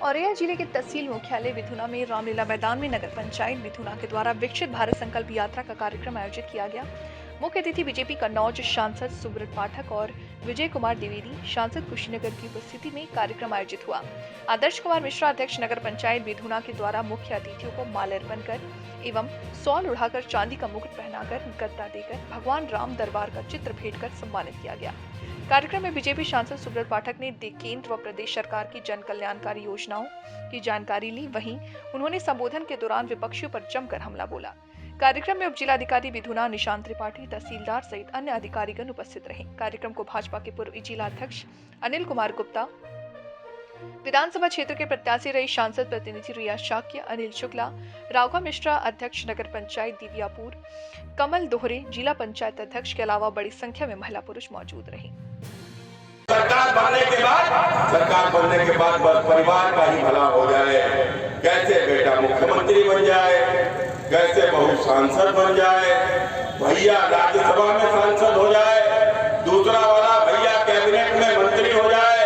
औरैया जिले के तहसील मुख्यालय विधुना में रामलीला मैदान में नगर पंचायत विधुना के द्वारा विकसित भारत संकल्प यात्रा का कार्यक्रम आयोजित किया गया। मुख्य अतिथि बीजेपी कन्नौज सांसद सुब्रत पाठक और विजय कुमार द्विवेदी सांसद कुशीनगर की उपस्थिति में कार्यक्रम आयोजित हुआ। आदर्श कुमार मिश्रा अध्यक्ष नगर पंचायत विधुना के द्वारा मुख्य अतिथियों को माल्यार्पण कर एवं सौल उड़ाकर चांदी का मुकुट पहनाकर गद्दा देकर भगवान राम दरबार का चित्र भेंट कर सम्मानित किया गया। कार्यक्रम में बीजेपी सांसद सुब्रत पाठक ने केंद्र व प्रदेश सरकार की जन कल्याणकारी योजनाओं की जानकारी ली। वहीं उन्होंने संबोधन के दौरान विपक्षियों पर जमकर हमला बोला। कार्यक्रम में उप जिलाधिकारी विधुना निशांत त्रिपाठी, तहसीलदार सहित अन्य अधिकारीगण उपस्थित रहे। कार्यक्रम को भाजपा के पूर्व जिला अध्यक्ष अनिल कुमार गुप्ता, विधानसभा क्षेत्र के प्रत्याशी रही सांसद प्रतिनिधि रिया शाक्य, अनिल शुक्ला, राघव मिश्रा अध्यक्ष नगर पंचायत दिव्यापुर, कमल दोहरे जिला पंचायत अध्यक्ष के अलावा बड़ी संख्या में महिला पुरुष मौजूद रहे। सरकार बनने के बाद बस परिवार का ही भला हो जाए। कैसे बेटा मुख्यमंत्री बन जाए, कैसे बहू सांसद बन जाए, भैया राज्यसभा में सांसद हो जाए, दूसरा वाला भैया कैबिनेट में मंत्री हो जाए,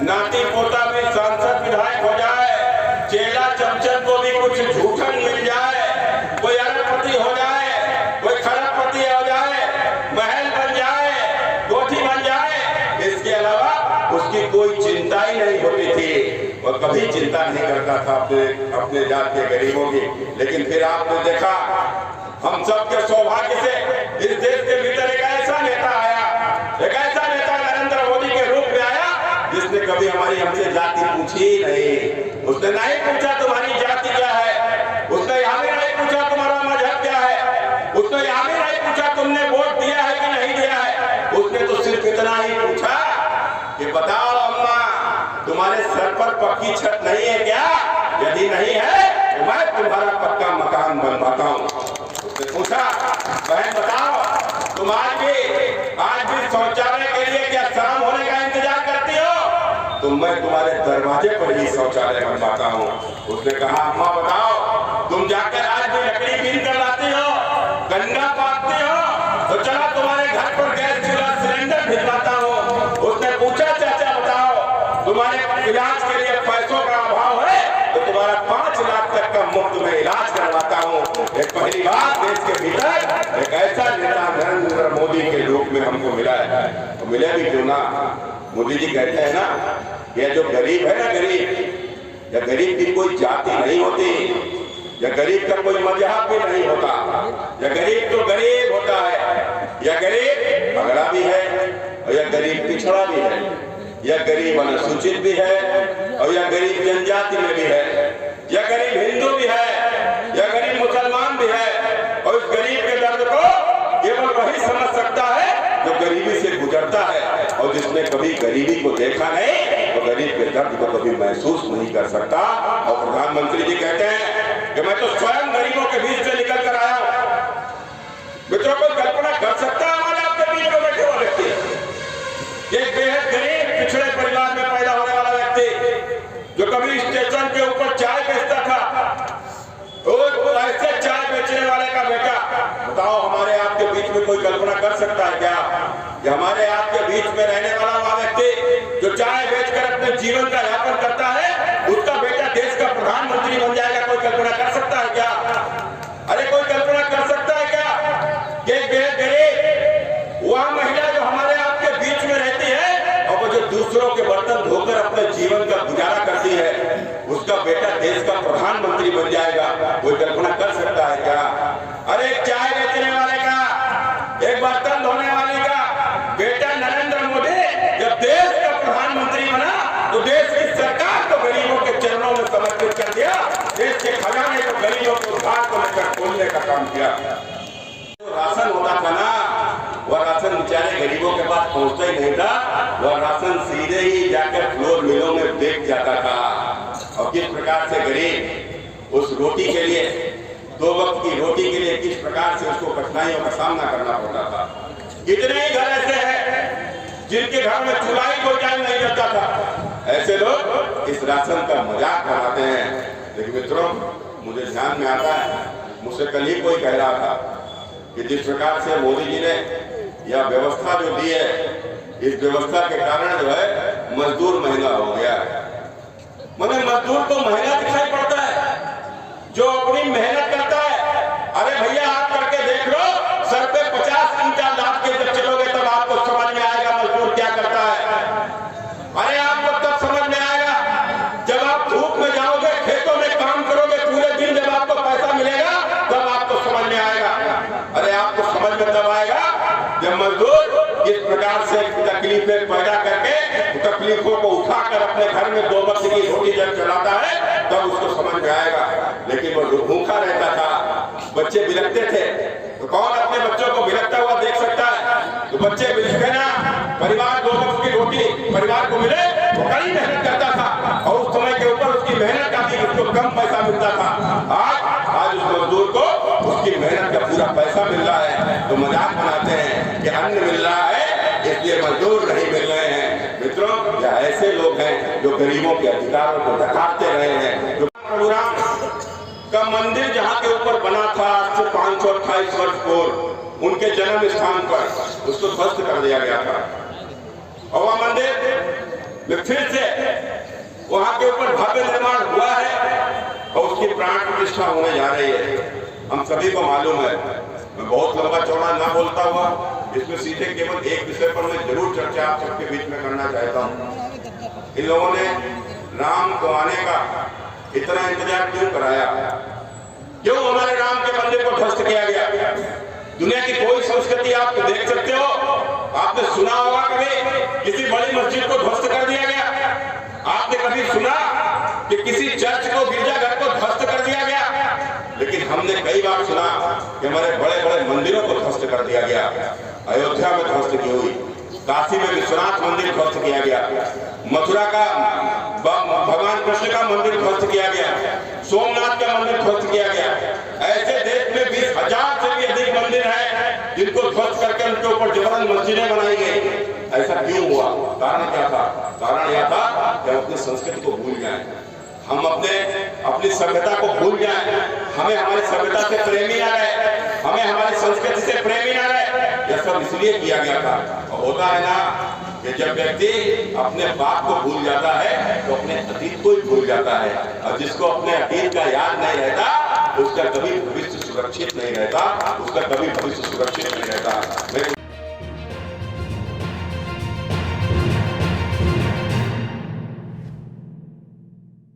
नाती पोता भी सांसद विधायक हो जाए, चेला चमचन को भी कुछ झूठन मिल जाए, कोई अरबपति हो जाए, कोई खरबपति हो जाए, महल बन जाए, कोठी बन जाए, इसके अलावा उसकी कोई चिंता ही नहीं होती थी और कभी चिंता नहीं करता था अपने जात के गरीबों की। लेकिन फिर आपने देखा हम सबके सौभाग्य से इस देश के भीतर एक ऐसा नेता आया, एक ऐसा नेता नरेंद्र मोदी के रूप में आया जिसने कभी हमारी हमसे जाति पूछी ही नहीं। उसने नहीं पूछा तुम्हारी जाति क्या है, उसने यहाँ भी नहीं पूछा तुम्हारा मजहब क्या है, उसने यहाँ भी नहीं पूछा तुमने वोट दिया है कि नहीं दिया है। उसने तो सिर्फ इतना ही पूछा कि बताओ अम्मा तुम्हारे सर पर पक्की छत नहीं है क्या? यदि नहीं है तो मैं तुम्हारा पक्का मकान बनवाता हूँ। उसने पूछा बहन बताओ तुम आज भी शौचालय के लिए क्या शाम होने का इंतजार करती हो? तो मैं तुम्हारे दरवाजे पर ही शौचालय बनवाता हूँ। उसने कहा अम्मा बताओ तुम जाकर आज भी लकड़ी बीन कर लाती हो, गन्ना पाकती हो, तो चला तुम्हारे घर पर गैस चूल्हा सिलेंडर भिजवाता हूँ। उसने पूछा चाचा बताओ तुम्हारे इलाज के लिए पैसों का अभाव है तो तुम्हारा 5 लाख तक का मुफ्त में इलाज करवाता हूँ। एक पहली बात देश के भीतर एक ऐसा नेता नरेंद्र मोदी के रूप में हमको मिला है। तो मिले भी क्यों ना, मोदी जी कहते हैं ना ये जो गरीब है ना, गरीब या गरीब की कोई जाति नहीं होती, या गरीब का कोई मजहब भी नहीं होता, या गरीब तो गरीब होता है, या गरीब पगड़ा भी है और या गरीब पिछड़ा भी है, या गरीब अनुसूचित भी है और या गरीब जनजाति में भी है, या गरीब हिंदू भी है, या गरीब मुसलमान भी है। और उस गरीब के दर्द को केवल वही समझ सकता है जो गरीबी से गुजरता है, और जिसने कभी गरीबी को देखा नहीं वो गरीब के दर्द को कभी महसूस नहीं कर सकता। और प्रधानमंत्री जी कहते हैं कि मैं तो स्वयं गरीबों के बीच से निकल कर आया हूँ। मित्रों को कल्पना कर सकता है हमारे आपके बीच में बैठे हुए व्यक्ति, एक बेहद गरीब पिछड़े परिवार में पैदा होने वाला व्यक्ति जो कभी स्टेशन के ऊपर चाय बेचता था, और ऐसे चाय बेचने वाले का बेटा, बताओ हमारे आपके बीच में कोई कल्पना कर सकता है क्या कि हमारे आपके बीच में रहने वाला वह व्यक्ति जो चाय बेचकर अपने जीवन का यापन करता है उसका बेटा देश का प्रधानमंत्री बन जाएगा? कोई कल्पना कर सकता है क्या? अरे कोई कल्पना कर सकता है क्या कि बेहद गरीब वह महिला जो हमारे आपके बीच में रहती है और वो जो दूसरों के बर्तन धोकर अपने जीवन का गुजारा करती है उसका बेटा देश का प्रधानमंत्री बन जाएगा? कोई कल्पना कर सकता है क्या? अरे एक चाय बेचने वाले का, एक बर्तन धोने वाले का बेटा नरेंद्र मोदी जब देश का प्रधानमंत्री बना तो देश की सरकार को गरीबों के चरणों में समर्पित कर दिया, देश के खजाने को गरीबों के उद्धार को लेकर खोलने का काम किया। तो राशन होता था ना, वह राशन बेचारे गरीबों के पास पहुंचता ही नहीं था, वह राशन सीधे ही जाकर फ्लोर मिलों में बेच जाता था। और किस प्रकार से गरीब उस रोटी के लिए, 2 वक्त की रोटी के लिए किस प्रकार से उसको कठिनाइयों का सामना करना पड़ता था। कितने ही घर ऐसे हैं जिनके घर में चूल्हा ही कोई टाइम नहीं जलता था। ऐसे लोग इस राशन का मजाक बनाते हैं। लेकिन मित्रों मुझे ध्यान में आता है, मुझसे कल ही कोई कह रहा था कि जिस प्रकार से मोदी जी ने यह व्यवस्था जो दी है, इस व्यवस्था के कारण जो है मजदूर महंगा हो गया। मगर मजदूर को महंगा दिखाई पड़ता है, जो अपनी मेहनत करता है। अरे भैया आप करके देख लो, सर पे 50 क्विंटल लाद के जब चलोगे तब आपको समझ में आएगा मजदूर क्या करता है। अरे आपको तब समझ में आएगा जब आप धूप में जाओगे, खेतों में काम करोगे पूरे दिन, जब आपको पैसा मिलेगा तब आपको समझ में आएगा। अरे आपको समझ में तब आएगा जब मजदूर इस प्रकार से तकलीफें पैदा करके तकलीफों को उठाकर अपने घर में 2 वक्त की रोटी जब चलाता है तब उसको समझ में आएगा। लेकिन वो भूखा रहता था, बच्चे बिलखते थे, तो कौन अपने बच्चों को बिलखता हुआ देख सकता है? तो बच्चे बिलखे ना, परिवार 2 वक्त की रोटी परिवार को मिले, वो कड़ी मेहनत करता था और उस समय के ऊपर उसकी मेहनत का भी उसको कम पैसा मिलता था। आज उस मजदूर को उसकी मेहनत का पूरा पैसा मिल रहा है, तो मजाक बनाते हैं कि अन्न मिल रहा है इसलिए मजदूर नहीं मिल रहे हैं। मित्रों, क्या ऐसे लोग हैं जो गरीबों के अधिकारों को दखाते रहे हैं? जो प्रभु राम का मंदिर जहाँ के ऊपर बना था आज से 528 वर्ष पूर्व, उनके जन्म स्थान पर उसको ध्वस्त कर दिया गया था और वह मंदिर में फिर से वहाँ के ऊपर भव्य निर्माण हुआ है और उसकी प्राण प्रतिष्ठा होने जा रही है। हम सभी को मालूम है, मैं बहुत लंबा चौड़ा ना बोलता हुआ इसमें सीधे केवल एक विषय पर मैं जरूर चर्चा आप सबके बीच में करना चाहता हूँ। इन लोगों ने राम को आने का इतना इंतजार क्यों कराया? क्यों हमारे राम के मंदिर को ध्वस्त किया गया? दुनिया की कोई संस्कृति आप देख सकते हो? आपने सुना होगा कभी किसी बड़ी मस्जिद को ध्वस्त कर दिया गया? आपने कभी सुना कि किसी चर्च को, गिरजाघर को ध्वस्त कर दिया गया? लेकिन हमने कई बार सुना कि हमारे बड़े बड़े मंदिरों को ध्वस्त कर दिया गया। अयोध्या में ध्वस्त की हुई, काशी में विश्वनाथ मंदिर ध्वस्त किया गया, मथुरा का भगवान कृष्ण का मंदिर ध्वस्त किया गया, सोमनाथ का मंदिर ध्वस्त किया गया। ऐसे देश में 20,000 से भी अधिक मंदिर हैं जिनको ध्वस्त करके उनके ऊपर जबरन मस्जिदें बनाई गई। ऐसा क्यों हुआ? कारण क्या था? कारण यह था कि हम अपनी संस्कृति को भूल जाएं, हम अपनी सभ्यता को भूल जाएं, हमें हमारी सभ्यता से प्रेमी ना रहे, हमें हमारी संस्कृति से प्रेमी ना रहे। यह सब इसलिए किया गया था। और होता है ना कि जब व्यक्ति अपने बाप को भूल जाता है तो अपने अतीत को ही भूल जाता है, और जिसको अपने अतीत का याद नहीं रहता उसका कभी भविष्य सुरक्षित नहीं रहता, उसका कभी भविष्य सुरक्षित नहीं रहता।